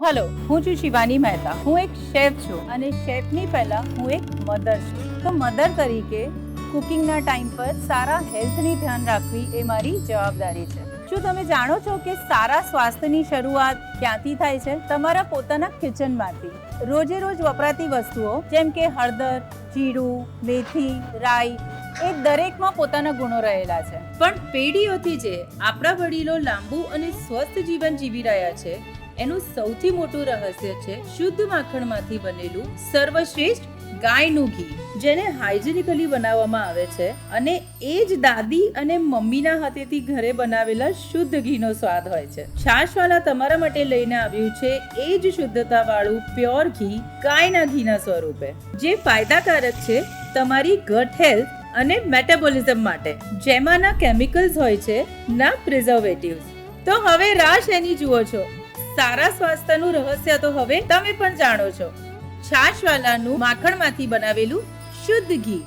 Hello, હું છું શિવાની મહેતા. હું એક શેફ છું અને શેફની પહેલા હું એક મધર છું. તો મધર તરીકે કુકિંગના ટાઈમ પર સારા હેલ્થની ધ્યાન રાખવી એ મારી જવાબદારી છે. શું તમે જાણો છો કે સારા સ્વાસ્થ્યની શરૂઆત ક્યાંથી થાય છે? તમારા પોતાના કિચનમાંથી. રોજે રોજ વપરાતી વસ્તુઓ જેમ કે હળદર, જીરું, મેથી, રાઈ એ દરેકમાં પોતાના ગુણો રહેલા છે. પણ પેઢીઓથી જે આપણા વડીલો લાંબુ અને સ્વસ્થ જીવન જીવી રહ્યા છે એનું સૌથી મોટું રહસ્ય છે શુદ્ધ માખણમાંથી બનેલું સર્વશ્રેષ્ઠ ગાયનું ઘી, જેને હાઇજેનિકલી બનાવવામાં આવે છે અને એ જ દાદી અને મમ્મીના હાથેથી ઘરે બનાવેલા શુદ્ધ ઘીનો સ્વાદ હોય છે. છાશવાલા તમારા માટે લઈને આવ્યું છે એ જ શુદ્ધતા વાળું પ્યોર ઘી ગાયના ઘીના સ્વરૂપે, જે ફાયદાકારક છે તમારી ગટ હેલ્થ અને મેટાબોલિઝમ માટે, જેમાંના કેમિકલ્સ હોય છે ના પ્રિઝર્વેટિવ્સ. તો હવે રાહ શેની જુઓ છો? સારા સ્વાસ્થ્યનું રહસ્ય તો હવે તમે પણ જાણો છો. છાશવાલાનું માખણમાંથી બનાવેલું શુદ્ધ ઘી.